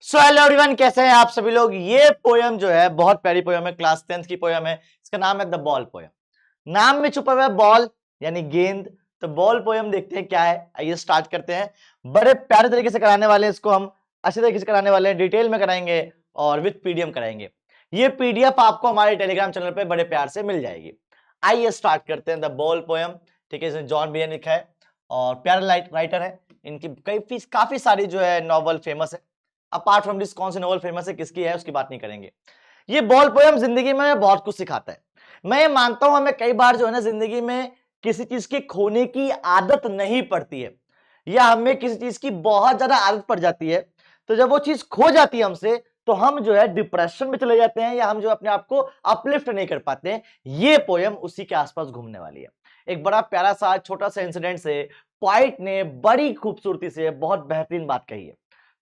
So hello everyone, कैसे हैं आप सभी लोग। ये पोयम जो है बहुत प्यारी पोयम है, क्लास 10th की पोयम है। इसका नाम है द बॉल पोयम। नाम में छुपा हुआ है बॉल यानी गेंद। तो बॉल पोयम देखते हैं क्या है। आइए स्टार्ट करते हैं। बड़े प्यारे तरीके से कराने वाले हैं इसको, हम अच्छे तरीके से कराने वाले हैं, डिटेल में कराएंगे और विथ पीडीएफ कराएंगे। ये पीडीएफ आपको हमारे टेलीग्राम चैनल पे बड़े प्यार से मिल जाएगी। आइए स्टार्ट करते हैं द बॉल पोयम। ठीक है, इसमें जॉन बियन लिखा है और प्यारा राइटर है। इनकी काफी सारी जो है नॉवल फेमस है। अपार्ट फ्रॉम दिस कौन सी नॉवल फेमस है, किसकी है, उसकी बात नहीं करेंगे। ये बॉल पोयम जिंदगी में बहुत कुछ सिखाता है। मैं ये मानता हूं हमें कई बार जो है ना जिंदगी में किसी चीज के खोने की आदत नहीं पड़ती है, या हमें किसी चीज की बहुत ज्यादा आदत पड़ जाती है। तो जब वो चीज खो जाती है हमसे, तो हम जो है डिप्रेशन में चले जाते हैं, या हम जो अपने आप को अपलिफ्ट नहीं कर पाते हैं। ये पोयम उसी के आसपास घूमने वाली है। एक बड़ा प्यारा सा छोटा सा इंसिडेंट से पोइट ने बड़ी खूबसूरती से बहुत बेहतरीन बात कही है।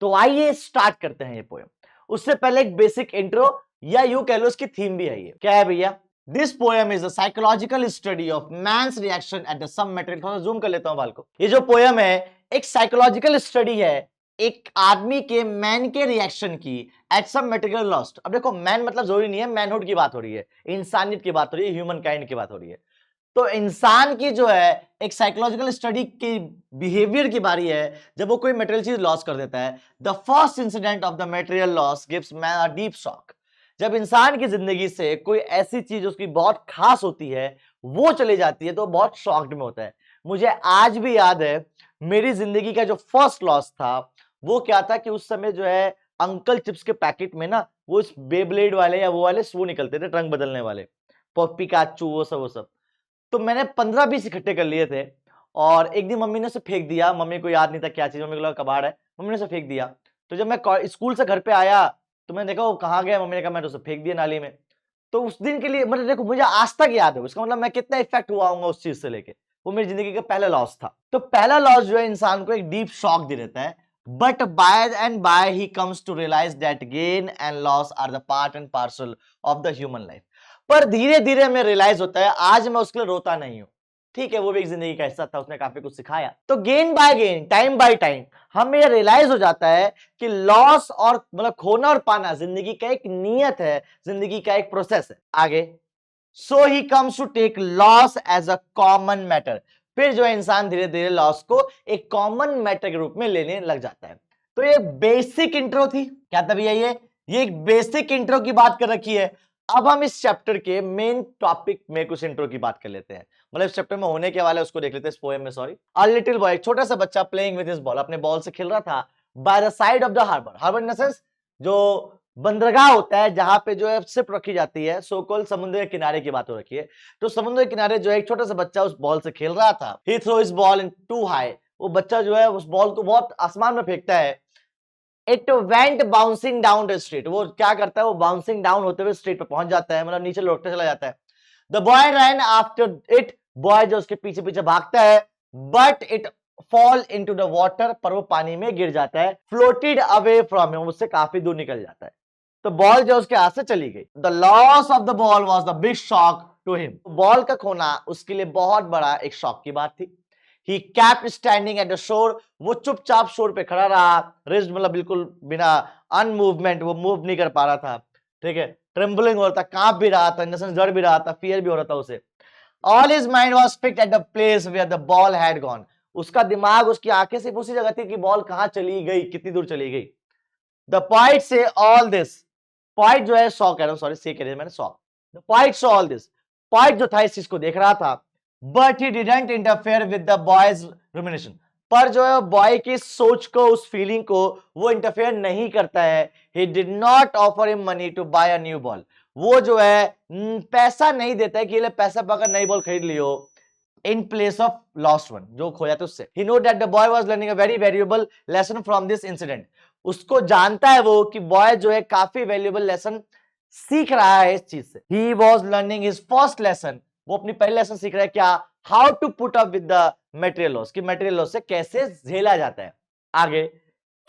तो आइए स्टार्ट करते हैं ये पोयम। उससे पहले एक बेसिक इंट्रो, या यूं कह लो इसकी थीम भी है। ये क्या है भैया? This poem is a psychological study of man's reaction at the some material. थोड़ा जूम कर लेता हूं बाल को। ये जो पोयम है एक साइकोलॉजिकल स्टडी है एक आदमी के मैन के रिएक्शन की एट सम मटेरियल लॉस्ट। अब देखो, मैन मतलब जरूरी नहीं है मैनहुड की बात हो रही है, इंसानियत की बात हो रही है, ह्यूमन काइंड की बात हो रही है। तो इंसान की जो है एक साइकोलॉजिकल स्टडी की बिहेवियर की बारी है जब वो कोई मटेरियल चीज लॉस कर देता है। The first incident of the material loss gives man a deep shock. जब इंसान की जिंदगी से कोई ऐसी चीज उसकी बहुत खास होती है वो चली जाती है, तो बहुत शॉक्ड में होता है। मुझे आज भी याद है मेरी जिंदगी का जो फर्स्ट लॉस था वो क्या था कि उस समय जो है अंकल चिप्स के पैकेट में ना वो बेब्लेड वाले या वो वाले वो निकलते थे, रंग बदलने वाले, पिकाचू, वो सब। तो मैंने 15-20 इकट्ठे कर लिए थे। और एक दिन मम्मी ने उसे फेंक दिया। मम्मी को याद नहीं था क्या चीज, मम्मी को लगा कबाड़ है, मम्मी ने उसे फेंक दिया। तो जब मैं स्कूल से घर पे आया तो मैंने देखा वो कहाँ गया। मम्मी ने कहा मैंने उसे फेंक दिया नाली में। तो उस दिन के लिए मतलब देखो मुझे आज तक याद है, उसका मतलब मैं कितना इफेक्ट हुआ हूँ उस चीज से लेके। वो मेरी जिंदगी का पहला लॉस था। तो पहला लॉस जो है इंसान को एक डीप शॉक दे देता है। But by and by he comes to realise that gain and loss are the part and parcel of the human life. पर धीरे धीरे हमें रियलाइज होता है आज मैं उसके लिए रोता नहीं हूं। ठीक है, वो भी एक जिंदगी का हिस्सा था, उसने काफी कुछ सिखाया। तो gain by gain, time by time हमें रियलाइज हो जाता है कि लॉस और मतलब खोना और पाना जिंदगी का एक नियत है, जिंदगी का एक प्रोसेस है। आगे, so he comes to take loss as a common matter. फिर जो है इंसान धीरे धीरे लॉस को एक कॉमन मैटर के रूप में लेने लग जाता है। तो ये बेसिक इंट्रो थी। क्या था भैया? ये एक बेसिक इंट्रो की बात कर रखी है। अब हम इस चैप्टर के मेन टॉपिक में कुछ इंट्रो की बात कर लेते हैं। मतलब इस चैप्टर में होने के वाला है उसको देख लेते हैं। इस पोएम में सॉरी, अ लिटिल बॉय, छोटा सा बच्चा प्लेइंग विद हिज बॉल, अपने बॉल से खेल रहा था by the side of the harbour. Harbour in the sense जो बंदरगाह होता है जहां पे जो है शिप रखी जाती है, सो कॉल समुद्र के किनारे की बात हो रखी है। तो समुद्र के किनारे जो है एक छोटा सा बच्चा उस बॉल से खेल रहा था। He throw his ball into high. वो बच्चा जो है उस बॉल को बहुत आसमान में फेंकता है। It went bouncing down the street. वो क्या करता है, वो बाउंसिंग डाउन होते हुए स्ट्रीट पे पहुंच जाता है, मतलब नीचे लौटते चला जाता है। The boy rain after it. Boy जो उसके पीछे पीछे भागता है, but it fall into the water. पर वो पानी में गिर जाता है। फ्लोटेड अवे फ्रॉम हिम, उससे काफी दूर निकल जाता है। तो बॉल जो उसके हाथ से चली गई। The loss of the ball was the big shock to him. Ball का खोना उसके लिए बहुत बड़ा एक शॉक की बात थी। He kept standing at the shore. वो चुपचाप शोर पे खड़ा रहा। रिस्ट मतलब बिल्कुल बिना अनमूवमेंट, वो मूव नहीं कर पा रहा था। ठीक है, ट्रेम्बलिंग हो रहा था, कांप भी रहा था, इन द सेंस डर भी रहा था, फियर भी हो रहा था उसे। All his mind was fixed at the place where the ball had gone. उसका दिमाग, उसकी आंखें सिर्फ उसी जगह थी कि बॉल कहां चली गई, कितनी दूर चली गई। द पॉइंट से ऑल दिस। पॉइंट जो है सॉ कह रहा हूं, सॉरी से कह रही मैंने saw. The point saw all this. Point जो था इस चीज को देख रहा था। But he didn't interfere with the boys rumination. पर जो है बॉय की सोच को, उस फीलिंग को वो इंटरफेयर नहीं करता है। He did not offer him money to buy a new ball. वो जो है पैसा नहीं देता है कि ले पैसा पाकर नई बॉल खरीद लियो in place of lost one, जो खोया था उससे। He know that the boy was learning a very valuable lesson from this incident. उसको जानता है वो कि बॉय जो है काफी वैल्यूएबल लेसन सीख रहा है इस चीज से। He was learning his first lesson. वो अपनी पहली लेसन सीख रहा है क्या? How to put up with the material loss, कि मटेरियल लॉस से कैसे झेला जाता है। आगे,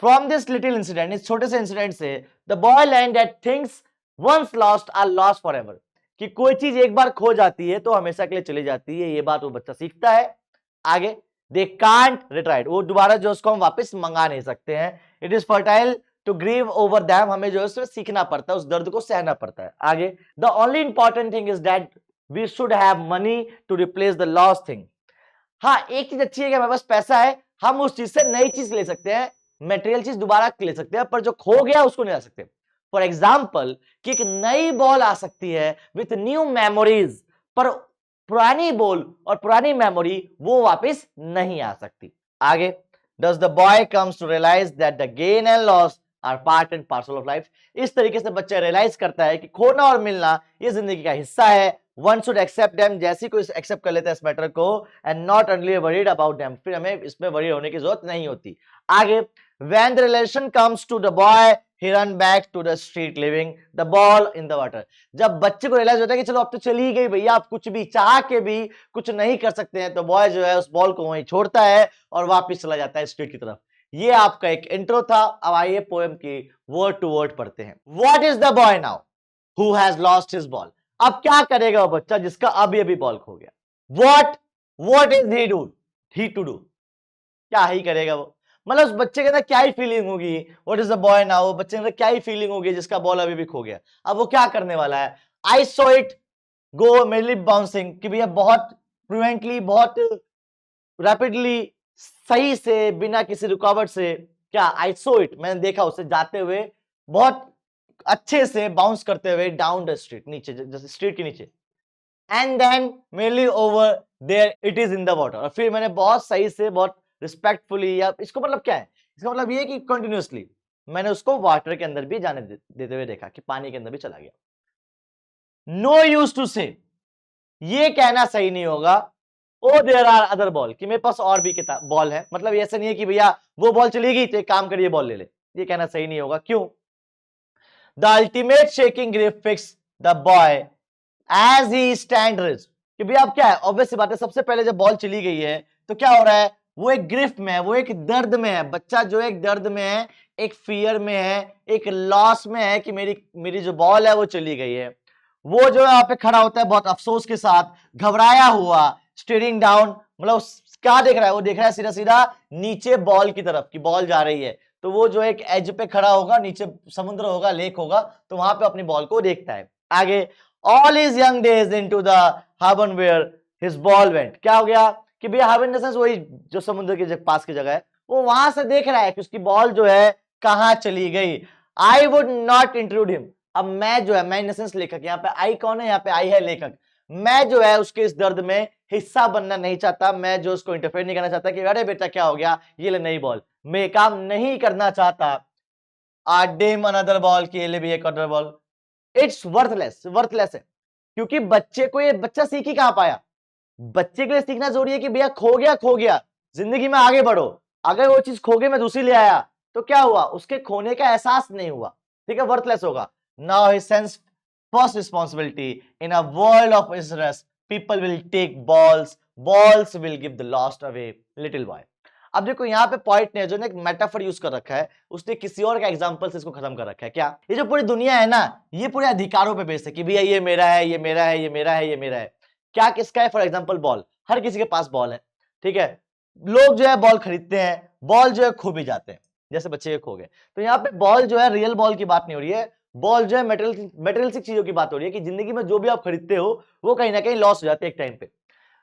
फ्रॉम दिस लिटिल इंसिडेंट, इस छोटे से इंसिडेंट से the boy learn that things once lost are lost forever. कि कोई चीज एक बार खो जाती है तो हमेशा के लिए चली जाती है, ये बात वो बच्चा सीखता है। आगे, दे कांट रिट्राइड, वो दोबारा जो उसको हम वापस मंगा नहीं सकते हैं। It is futile to grieve over them, हमें जो है उसमें सीखना पड़ता है, उस दर्द को सहना पड़ता है। आगे, the only important thing is that we should have money to replace the lost thing. हाँ, एक चीज अच्छी है कि हमारे पास पैसा है, हम उस चीज से नई चीज ले सकते हैं, मटेरियल चीज दोबारा ले सकते हैं, पर जो खो गया उसको नहीं ला सकते। फॉर एग्जाम्पल कि एक नई बॉल आ सकती है विथ न्यू मेमोरीज, पर पुरानी बॉल और पुरानी मेमोरी वो वापस नहीं आ सकती। आगे, does the boy comes to realise that the gain and loss are part and parcel of life. इस तरीके से बच्चा रियलाइज करता है कि खोना और मिलना ये जिंदगी का हिस्सा है। वन शुड एक्सेप्ट देम, जैसे कोई एक्सेप्ट कर लेता है इस मैटर को, and not only worried about them, फिर हमें इसमें वरी होने की जरूरत नहीं होती। आगे, when the relation comes to the boy he run back to the street leaving the ball in the water। जब बच्चे को रियलाइज होता है कि चलो अब तो चली गई भैया, आप कुछ भी चाह के भी कुछ नहीं कर सकते हैं, तो बॉय जो है उस बॉल को वहीं छोड़ता है और वापस चला जाता है स्ट्रीट की तरफ। ये आपका एक इंट्रो था। अब आइए पोएम की वर्ड टू वर्ड पढ़ते हैं। What is the boy now who has lost his ball? अब क्या करेगा वो बच्चा जिसका अभी अभी बॉल खो गया? What is he to do? क्या ही करेगा वो? मतलब उस बच्चे के अंदर क्या ही फीलिंग होगी? What is the boy now? बच्चे के अंदर क्या ही फीलिंग होगी जिसका बॉल अभी भी खो गया? अब वो क्या करने वाला है? I saw it go mainly bouncing, कि भैया बहुत फ्लुएंटली, बहुत रैपिडली, सही से, बिना किसी रुकावट से, क्या आई सॉ इट, मैंने देखा उसे जाते हुए बहुत अच्छे से बाउंस करते हुए डाउन द स्ट्रीट, नीचे, जैसे स्ट्रीट के नीचे, and then mainly over there it is in the water, और फिर मैंने बहुत सही से, बहुत रिस्पेक्टफुली, या इसको मतलब क्या है? इसका मतलब ये है कि कंटिन्यूअसली मैंने उसको वाटर के अंदर भी जाने देते हुए देखा, कि पानी के अंदर भी चला गया। नो यूज टू से, ये कहना सही नहीं होगा oh there are other ball, कि मेरे पास और भी किताब बॉल है, मतलब ऐसा नहीं है कि भैया वो बॉल चली गई तो एक काम करिए बॉल ले ले, ये कहना सही नहीं होगा। क्यों? The ultimate shaking grief fix the boy as he stand rigid, कि भैया अब क्या है, ऑब्वियस सी बात है, सबसे पहले जब बॉल चली गई है तो क्या हो रहा है, वो एक गिरफ्त में है, वो एक दर्द में है, बच्चा जो एक दर्द में है, एक फियर में है, एक लॉस में है कि मेरी जो बॉल है वो चली गई है। वो जो यहाँ पे खड़ा होता है बहुत अफसोस के साथ, घबराया हुआ, स्टेयरिंग डाउन, मतलब क्या देख रहा है? वो देख रहा है सीधा सीधा नीचे बॉल की तरफ, कि बॉल जा रही है, तो वो जो एक एज पे खड़ा होगा, नीचे समुद्र होगा, लेक होगा, तो वहां पे अपनी बॉल को देखता है। आगे, all his young days into the harbour where his ball went, क्या हो गया कि भैया हार्बन इन द सेंस वही जो समुद्र के पास की जगह है, वो वहां से देख रहा है कि उसकी बॉल जो है कहां चली गई। I would not include him, अब मैं जो है, मैं इन द सेंस लेखक, यहाँ पे आई कौन है? यहाँ पे आई है लेखक। मैं जो है उसके इस दर्द में हिस्सा बनना नहीं चाहता, मैं जो उसको इंटरफेयर नहीं करना चाहता कि अरे बेटा क्या हो गया, ये ले नई बॉल, मैं काम नहीं करना चाहता। डेम अनदर बॉल, के लिए भी एक अदर बॉल, इट्स वर्थलेस है, क्योंकि बच्चे को, ये बच्चा सीख ही कहां पाया? बच्चे के लिए सीखना जरूरी है कि भैया खो गया, जिंदगी में आगे बढ़ो। अगर वो चीज खो गई, मैं दूसरी ले आया, तो क्या हुआ? उसके खोने का एहसास नहीं हुआ, ठीक है, वर्थलेस होगा। Now he sense first responsibility in a world of interest, people will take balls will give the lost away little boy. अब देखो यहाँ पे पॉइंट ने जो एक मेटाफर यूज कर रखा है, उसने किसी और का एग्जांपल से इसको खत्म कर रखा है। क्या? ये जो पूरी दुनिया है ना, ये पूरे अधिकारों पे बेस्ड है कि भैया ये मेरा है, ये मेरा है, ये मेरा है, ये मेरा है। क्या किसका है? फॉर एग्जांपल बॉल, हर किसी के पास बॉल है, ठीक है, लोग जो है बॉल खरीदते हैं, बॉल जो है खो भी जाते हैं, जैसे बच्चे के खो गए। तो यहाँ पे बॉल जो है रियल बॉल की बात नहीं हो रही है, बॉल जो है मेटेरियलिस्टिक चीजों की बात हो रही है, कि जिंदगी में जो भी आप खरीदते हो वो कहीं ना कहीं लॉस हो जाते हैं एक टाइम पे।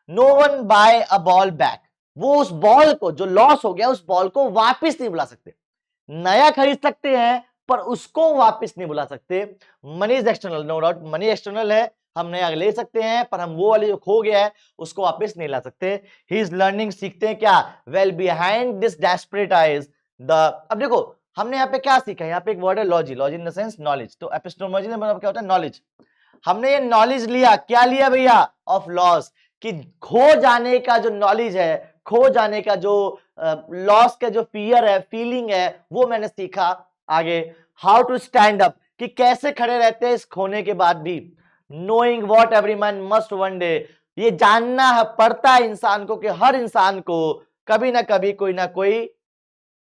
No one buy a ball back, वो उस बॉल को जो लॉस हो गया, उस बॉल को वापस नहीं बुला सकते। नया खरीद सकते हैं पर उसको वापस नहीं बुला सकते। Money is external, no doubt, money external है, हम नया ले सकते हैं, पर हम वो वाले जो खो गया है उसको वापस नहीं ला सकते। ही इज लर्निंग, सीखते हैं क्या? Well behind this desperate eyes the, अब देखो हमने यहाँ पे क्या सीखा है, यहाँ पे एक वर्ड है logy, logy in the sense knowledge, तो एपिस्टेमोलॉजी में मतलब क्या होता है? नॉलेज। हमने ये नॉलेज लिया, क्या लिया भैया? ऑफ लॉस, कि खो जाने का जो नॉलेज है, खो जाने का जो लॉस का जो फियर है, फीलिंग है, वो मैंने सीखा। आगे, हाउ टू स्टैंड अप, कि कैसे खड़े रहते हैं इस खोने के बाद भी। Knowing what every man must one day, ये जानना है पड़ता है इंसान को कि हर इंसान को कभी ना कभी कोई ना कोई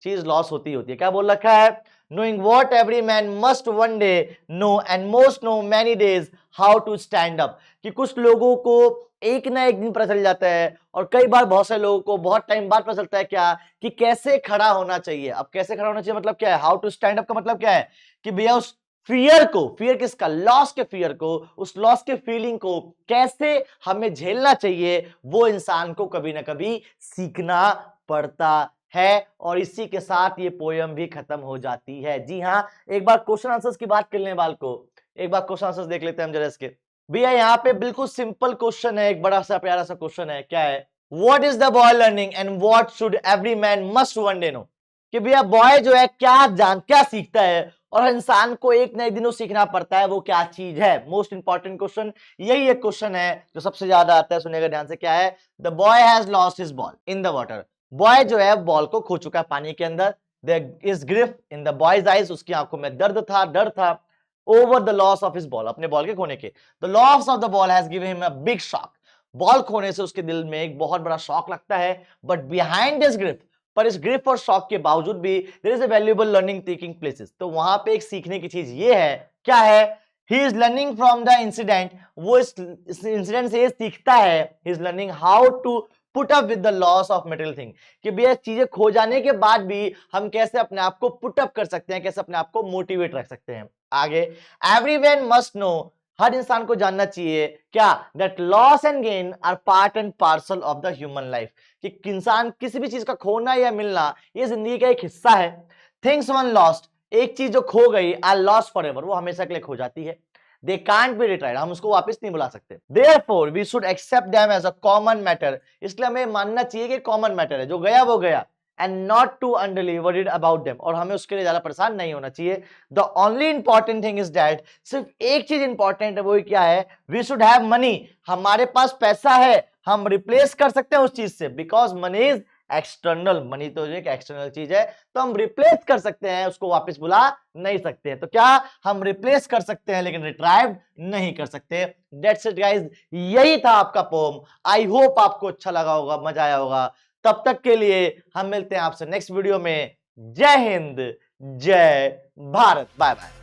चीज लॉस होती है। क्या बोल रखा है? knowing what every man must one day know and most know many days how to stand up, कि कुछ लोगों को एक ना एक दिन पता चल जाता है, और कई बार बहुत सारे लोगों को बहुत टाइम बाद पता चलता है क्या, कि कैसे खड़ा होना चाहिए। अब कैसे खड़ा होना चाहिए मतलब क्या है, हाउ टू स्टैंड अप का मतलब क्या है, कि भैया उस फियर को, फियर किसका, लॉस के फियर को, उस लॉस के फीलिंग को कैसे हमें झेलना चाहिए, वो इंसान को कभी ना कभी सीखना पड़ता है। और इसी के साथ ये पोयम भी खत्म हो जाती है। जी हाँ, एक बार क्वेश्चन आंसर्स की बात कर लें बाल को, एक बार क्वेश्चन आंसर्स देख लेते हैं हम जरा इसके। भैया यहाँ पे बिल्कुल सिंपल क्वेश्चन है, एक बड़ा सा प्यारा सा क्वेश्चन है, क्या है, what is the boy learning and what should every man must one day know. कि भैया बॉय जो है क्या सीखता है, और इंसान को एक न एक दिन सीखना पड़ता है, वो क्या चीज है। मोस्ट इंपॉर्टेंट क्वेश्चन यही एक क्वेश्चन है जो सबसे ज्यादा आता है, सुनिएगा ध्यान से। क्या है, the boy has lost his ball in the water. Boy जो है बॉल को खो चुका है पानी के अंदर। There is grief in the boy's eyes, उसकी आंखों में दर्द था, डर था, over the loss of his ball, अपने बॉल के खोने के। The loss of the ball has given him a big shock. Ball खोने से उसके दिल में एक बहुत बड़ा शॉक लगता है, बट बिहाइंड दिस ग्रिफ, पर इस ग्रिफ और शॉक के बावजूद भी there is a valuable learning taking places. तो वहां पे एक सीखने की चीज ये है, क्या है, he is learning from the incident. वो इस इंसिडेंट से ये सीखता है, he is learning how to put up with the loss of material thing. कि भैया चीजें खो जाने के बाद भी हम कैसे अपने आप को पुट अप कर सकते हैं, कैसे अपने आप को मोटिवेट रख सकते हैं। आगे, एवरीवन मस्ट नो, हर इंसान को जानना चाहिए क्या, that loss and gain are part and parcel of the human life. कि इंसान किसी भी चीज का खोना या मिलना ये जिंदगी का एक हिस्सा है। थिंग्स वन लॉस्ट, एक चीज जो खो गई, आर लॉस्ट फॉर एवर, वो हमेशा के लिए खो जाती है। दे कांट बी रिट्राइड, हम उसको वापस नहीं बुला सकते। Therefore we should accept them as a common matter, इसलिए हमें मानना चाहिए कि कॉमन मैटर है, जो गया वो गया, and not to unduly worried about them, और हमें उसके लिए ज्यादा परेशान नहीं होना चाहिए। The only important thing is that, सिर्फ एक चीज इंपॉर्टेंट है, वो क्या है, वी शुड हैव मनी, हमारे पास पैसा है, हम रिप्लेस कर सकते हैं उस चीज से, because money is external, money तो एक एक्सटर्नल चीज है, तो हम रिप्लेस कर सकते हैं, उसको वापस बुला नहीं सकते हैं। तो क्या हम रिप्लेस कर सकते हैं लेकिन रिट्राइव नहीं कर सकते। दैट्स इट गाइस, यही था आपका पोम। आई होप आपको अच्छा लगा होगा, मजा आया होगा। तब तक के लिए हम मिलते हैं आपसे नेक्स्ट वीडियो में। जय हिंद, जय भारत, बाय बाय।